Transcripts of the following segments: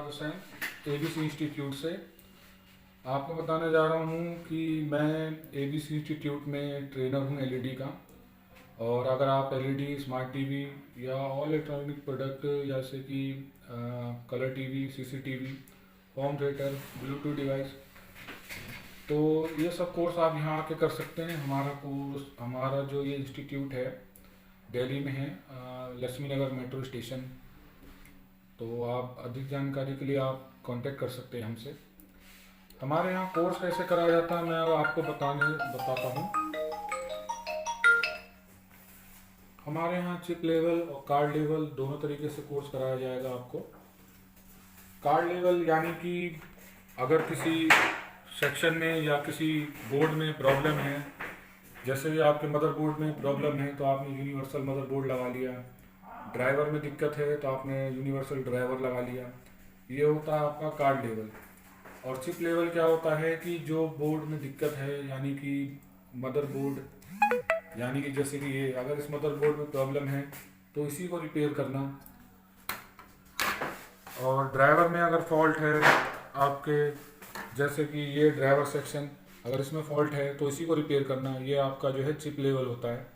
Hussain, ABC institute से। आपको बताने जा रहा हूँ कि मैं एबीसी इंस्टीट्यूट में ट्रेनर हूँ एलईडी का। और अगर आप एलईडी, स्मार्ट टीवी या ऑल इलेक्ट्रॉनिक प्रोडक्ट जैसे कि colour TV, CCTV, home theatre, Bluetooth device, तो ये सब कोर्स आप यहाँ आके कर सकते हैं। हमारा जो ये इंस्टीट्यूट है दिल्ली में है, लक्ष्मी नगर मेट्रो स्टेशन। तो आप अधिक जानकारी के लिए आप कांटेक्ट कर सकते हैं हमसे। हमारे यहाँ कोर्स कैसे कराया जाता है मैं आपको बताता हूँ। हमारे यहाँ चिप लेवल और कार्ड लेवल दोनों तरीके से कोर्स कराया जाएगा आपको। कार्ड लेवल यानी कि अगर किसी सेक्शन में या किसी बोर्ड में प्रॉब्लम है, जैसे कि आपके मदरबोर्ड में प्रॉब्लम है तो आपने यूनिवर्सल मदरबोर्ड लगा लिया। ड्राइवर में दिक्कत है तो आपने यूनिवर्सल ड्राइवर लगा लिया। ये होता है आपका कार्ड लेवल। और चिप लेवल क्या होता है कि जो बोर्ड में दिक्कत है, यानी कि मदरबोर्ड, यानी कि जैसे कि ये अगर इस मदरबोर्ड में प्रॉब्लम है तो इसी को रिपेयर करना। और ड्राइवर में अगर फॉल्ट है आपके, जैसे कि ये ड्राइवर सेक्शन, अगर इसमें फॉल्ट है तो इसी को रिपेयर करना। ये आपका जो है चिप लेवल होता है।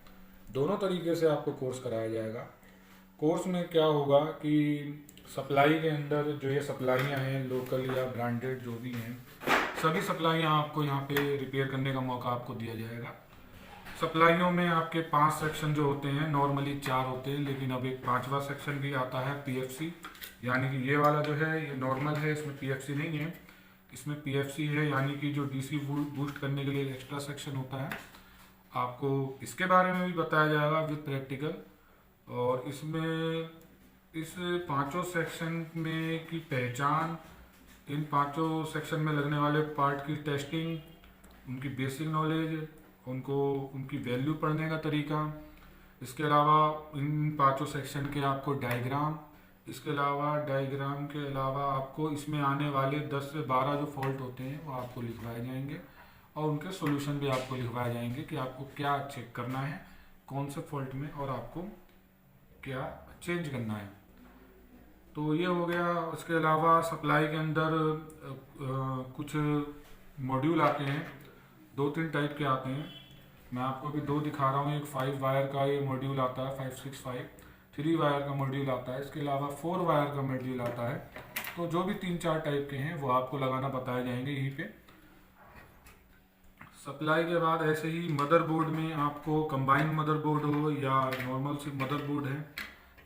दोनों तरीके से आपको कोर्स कराया जाएगा। कोर्स में क्या होगा कि सप्लाई के अंदर जो ये सप्लाइयाँ हैं, लोकल या ब्रांडेड जो भी हैं, सभी सप्लाइयाँ आपको यहाँ पे रिपेयर करने का मौका आपको दिया जाएगा। सप्लाइयों में आपके 5 सेक्शन जो होते हैं, नॉर्मली 4 होते हैं, लेकिन अब एक 5वां सेक्शन भी आता है, पीएफसी। यानी कि ये वाला जो है ये नॉर्मल है, इसमें पीएफसी नहीं है, इसमें पीएफसी है, यानी कि जो डीसी बूस्ट करने के लिए एक्स्ट्रा सेक्शन होता है। आपको इसके बारे में भी बताया जाएगा विद प्रैक्टिकल। और इसमें इस 5 सेक्शन में की पहचान, इन 5 सेक्शन में लगने वाले पार्ट की टेस्टिंग, उनकी बेसिक नॉलेज, उनकी वैल्यू पढ़ने का तरीका, इसके अलावा इन 5 सेक्शन के आपको डायग्राम, इसके अलावा डायग्राम के अलावा आपको इसमें आने वाले 10 से 12 जो फॉल्ट होते हैं वो आपको लिखवाए जाएंगे। और उनके सॉल्यूशन भी आपको लिखवाए जाएंगे कि आपको क्या चेक करना है कौन से फॉल्ट में, और आपको क्या चेंज करना है। तो ये हो गया। उसके अलावा सप्लाई के अंदर कुछ मॉड्यूल आते हैं, 2-3 टाइप के आते हैं। मैं आपको अभी 2 दिखा रहा हूँ। एक 5 वायर का ये मॉड्यूल आता है, 565, 3 वायर का मॉड्यूल आता है, इसके अलावा 4 वायर का मॉड्यूल आता है। तो जो भी 3-4 टाइप के हैं वो आपको लगाना बताए जाएंगे यहीं पे। सप्लाई के बाद ऐसे ही मदरबोर्ड में आपको कंबाइंड मदरबोर्ड हो या नॉर्मल सिर्फ मदरबोर्ड है,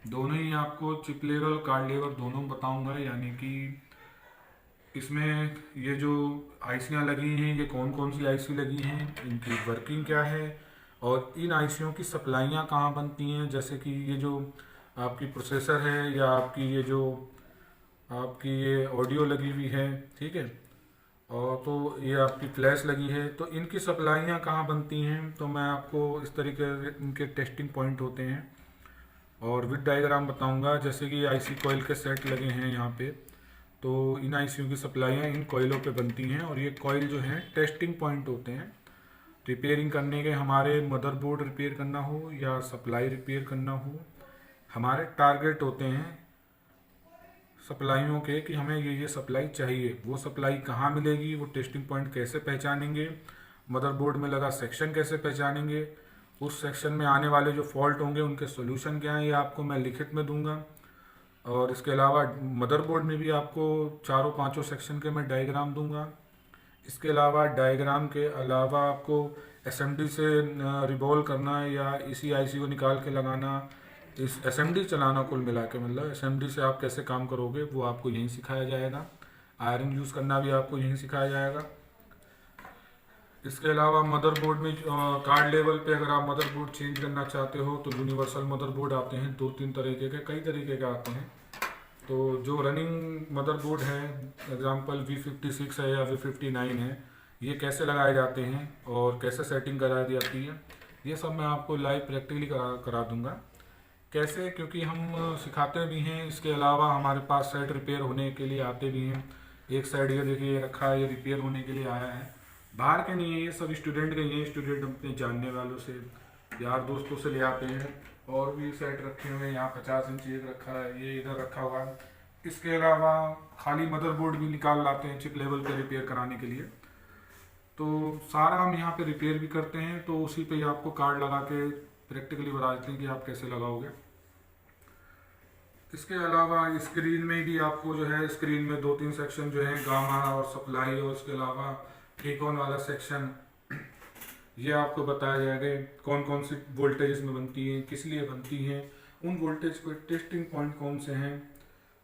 दोनों ही आपको चिप लेवल, कार्ड लेवल दोनों बताऊंगा। यानी कि इसमें ये जो आईसियाँ लगी हैं, ये कौन कौन सी आईसी लगी हैं, इनकी वर्किंग क्या है, और इन आईसियों की सप्लाइयाँ कहाँ बनती हैं। जैसे कि ये जो आपकी प्रोसेसर है या आपकी ये ऑडियो लगी हुई है, ठीक है, और तो ये आपकी फ्लैश लगी है, तो इनकी सप्लाइयाँ कहाँ बनती हैं। तो मैं आपको इस तरीके से इनके टेस्टिंग पॉइंट होते हैं और विद डायग्राम बताऊंगा। जैसे कि आईसी कॉइल के सेट लगे हैं यहाँ पे, तो इन आईसीयू की सप्लाइयाँ इन कॉइलों पे बनती हैं, और ये कॉइल जो हैं टेस्टिंग पॉइंट होते हैं रिपेयरिंग करने के। हमारे मदरबोर्ड रिपेयर करना हो या सप्लाई रिपेयर करना हो, हमारे टारगेट होते हैं सप्लाइयों के कि हमें ये सप्लाई चाहिए। वो सप्लाई कहाँ मिलेगी, वो टेस्टिंग पॉइंट कैसे पहचानेंगे, मदरबोर्ड में लगा सेक्शन कैसे पहचानेंगे, उस सेक्शन में आने वाले जो फॉल्ट होंगे उनके सोल्यूशन क्या हैं, ये आपको मैं लिखित में दूंगा। और इसके अलावा मदरबोर्ड में भी आपको 4-5 सेक्शन के मैं डायग्राम दूंगा। इसके अलावा डायग्राम के अलावा आपको एसएमडी से रिवॉल्व करना या इसी आईसी को निकाल के लगाना, इस एसएमडी चलाना, कुल मिला के मतलब एसएमडी से आप कैसे काम करोगे वो आपको यहीं सिखाया जाएगा। आयरन यूज़ करना भी आपको यहीं सिखाया जाएगा। इसके अलावा मदरबोर्ड में कार्ड लेवल पे अगर आप मदरबोर्ड चेंज करना चाहते हो तो यूनिवर्सल मदरबोर्ड आते हैं, 2-3 तरीके के, कई तरीके के आते हैं। तो जो रनिंग मदरबोर्ड है, एग्जांपल V56 है या V59 है, ये कैसे लगाए जाते हैं और कैसे सेटिंग कराई जाती है, ये सब मैं आपको लाइव प्रैक्टिकली करा दूंगा कैसे, क्योंकि हम सिखाते भी हैं। इसके अलावा हमारे पास सेट रिपेयर होने के लिए आते भी हैं। एक साइड ये देखिए रखा है, ये रिपेयर होने के लिए आया है, बाहर के नहीं है, ये सब स्टूडेंट के लिए, स्टूडेंट अपने जानने वालों से, यार दोस्तों से ले आते हैं। और भी सेट रखे हुए हैं, यहाँ 50 इंच एक रखा है, ये इधर रखा हुआ है, इसके अलावा खाली मदरबोर्ड भी निकाल लाते हैं चिप लेवल पे रिपेयर कराने के लिए। तो सारा हम यहाँ पे रिपेयर भी करते हैं, तो उसी पे ही आपको कार्ड लगा के प्रैक्टिकली बता देते हैं कि आप कैसे लगाओगे। इसके अलावा स्क्रीन में भी आपको जो है, स्क्रीन में 2-3 सेक्शन जो है, गामा और सप्लाई, और उसके अलावा टीकॉन वाला सेक्शन, ये आपको बताया जाएगा कौन कौन सी वोल्टेज इसमें बनती हैं, किस लिए बनती हैं, उन वोल्टेज के टेस्टिंग पॉइंट कौन से हैं।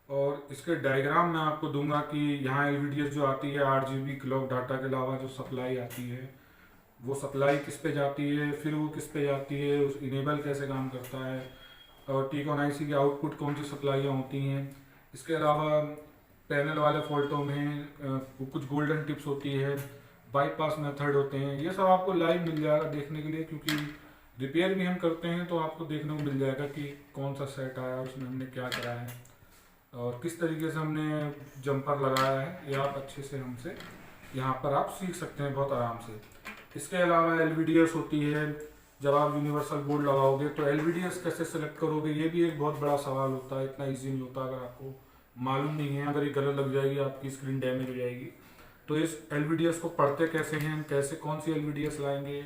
और इसके डायग्राम मैं आपको दूंगा कि यहाँ एलवीडीएस जो आती है 8 GB क्लॉक डाटा के अलावा जो सप्लाई आती है, वो सप्लाई किस पे जाती है, फिर वो किस पे जाती है, उस इनेबल कैसे काम करता है, और टीकॉन आईसी की आउटपुट कौन सी सप्लाईयाँ होती हैं। इसके अलावा पैनल वाले फॉल्टों में कुछ गोल्डन टिप्स होती है, बाईपास मेथड होते हैं, ये सब आपको लाइव मिल जाएगा देखने के लिए, क्योंकि रिपेयर भी हम करते हैं तो आपको देखने को मिल जाएगा कि कौन सा सेट आया, उसमें हमने क्या करा है और किस तरीके से हमने जंपर लगाया है, ये आप अच्छे से हमसे यहाँ पर आप सीख सकते हैं बहुत आराम से। इसके अलावा एलवीडीएस होती है, जब आप यूनिवर्सल बोर्ड लगाओगे तो एलवीडीएस कैसे सेलेक्ट करोगे, ये भी एक बहुत बड़ा सवाल होता है, इतना ईजी नहीं होता। अगर आपको मालूम नहीं है, अगर ये गलत लग जाएगी आपकी स्क्रीन डैमेज हो जाएगी। तो इस एलवीडीएस को पढ़ते कैसे हैं, कैसे कौन सी एलवीडीएस लाएंगे,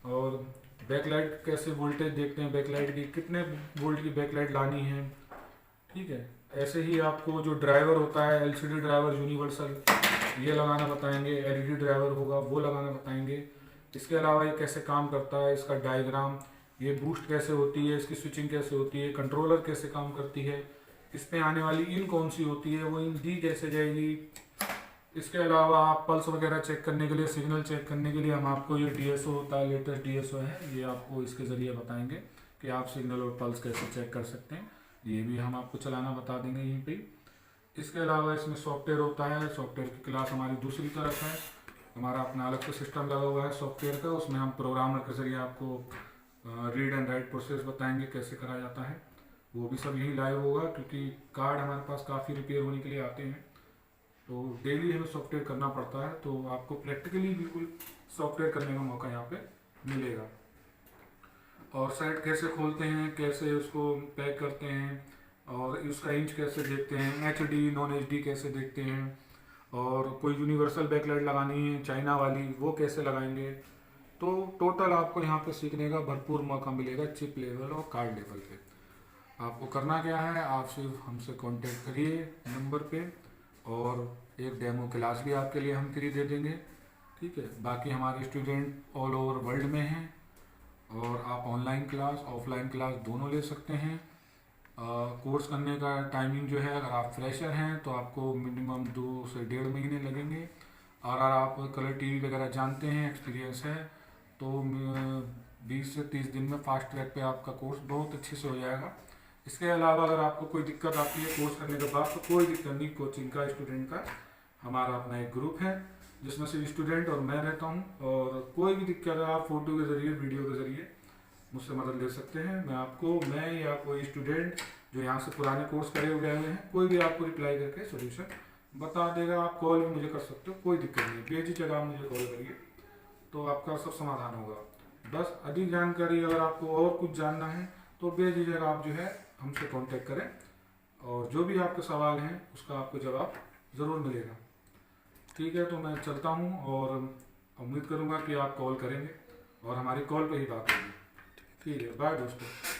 और बैकलाइट कैसे वोल्टेज देखते हैं, बैकलाइट की कितने वोल्ट की बैकलाइट लानी है, ठीक है। ऐसे ही आपको जो ड्राइवर होता है, एलसीडी ड्राइवर यूनिवर्सल, ये लगाना बताएंगे, एलईडी ड्राइवर होगा वो लगाना बताएंगे। इसके अलावा ये कैसे काम करता है, इसका डायग्राम, ये बूस्ट कैसे होती है, इसकी स्विचिंग कैसे होती है, कंट्रोलर कैसे काम करती है, इसमें आने वाली इन कौन सी होती है, वो इन दी कैसे जाएगी। इसके अलावा आप पल्स वगैरह चेक करने के लिए, सिग्नल चेक करने के लिए हम आपको ये डीएसओ होता है, लेटेस्ट डीएसओ है, ये आपको इसके ज़रिए बताएंगे कि आप सिग्नल और पल्स कैसे चेक कर सकते हैं, ये भी हम आपको चलाना बता देंगे यहीं पे। इसके अलावा इसमें सॉफ्टवेयर होता है, सॉफ्टवेयर की क्लास हमारी दूसरी तरफ है, हमारा अपना अलग से सिस्टम लगा हुआ है सॉफ्टवेयर का, उसमें हम प्रोग्रामर के ज़रिए आपको रीड एंड राइट प्रोसेस बताएंगे कैसे करा जाता है। वो भी सब यही लाइव होगा, क्योंकि कार्ड हमारे पास काफ़ी रिपेयर होने के लिए आते हैं, तो डेली हमें सॉफ्टवेयर करना पड़ता है, तो आपको प्रैक्टिकली बिल्कुल सॉफ्टवेयर करने का मौका यहाँ पे मिलेगा। और साइट कैसे खोलते हैं, कैसे उसको पैक करते हैं, और उसका इंच कैसे देखते हैं, एचडी नॉन एचडी कैसे देखते हैं, और कोई यूनिवर्सल बैकलाइट लगानी है चाइना वाली, वो कैसे लगाएंगे। तो टोटल आपको यहाँ पे सीखने का भरपूर मौका मिलेगा चिप लेवल और कार्ड लेवल पे। आपको करना क्या है, आप सिर्फ हमसे कांटेक्ट करिए नंबर पे, और एक डेमो क्लास भी आपके लिए हम फ्री दे देंगे, ठीक है। बाकी हमारे स्टूडेंट ऑल ओवर वर्ल्ड में हैं, और आप ऑनलाइन क्लास ऑफलाइन क्लास दोनों ले सकते हैं। कोर्स करने का टाइमिंग जो है, अगर आप फ्रेशर हैं तो आपको मिनिमम 2 से 1.5 महीने लगेंगे, और अगर आप कलर टीवी वगैरह जानते हैं, एक्सपीरियंस है, तो 20 से 30 दिन में फास्ट ट्रैक पे आपका कोर्स बहुत अच्छे से हो जाएगा। इसके अलावा अगर आपको कोई दिक्कत आती है कोर्स करने के बाद, तो कोई दिक्कत नहीं, कोचिंग का स्टूडेंट का हमारा अपना एक ग्रुप है जिसमें से स्टूडेंट और मैं रहता हूँ, और कोई भी दिक्कत है आप फोटो के ज़रिए, वीडियो के ज़रिए मुझसे मदद ले सकते हैं। मैं या कोई स्टूडेंट जो यहाँ से पुराने कोर्स करे हुए हैं, कोई भी आपको रिप्लाई करके सोल्यूशन बता देगा। आप कॉल भी मुझे कर सकते हो, कोई दिक्कत नहीं, बेझिझक आप मुझे कॉल करिए, तो आपका सब समाधान होगा। बस अधिक जानकारी अगर आपको और कुछ जानना है तो बेझिझक आप जो है हमसे कांटेक्ट करें, और जो भी आपके सवाल हैं उसका आपको जवाब ज़रूर मिलेगा, ठीक है। तो मैं चलता हूँ, और उम्मीद करूँगा कि आप कॉल करेंगे और हमारी कॉल पे ही बात होगी, ठीक है। बाय दोस्तों।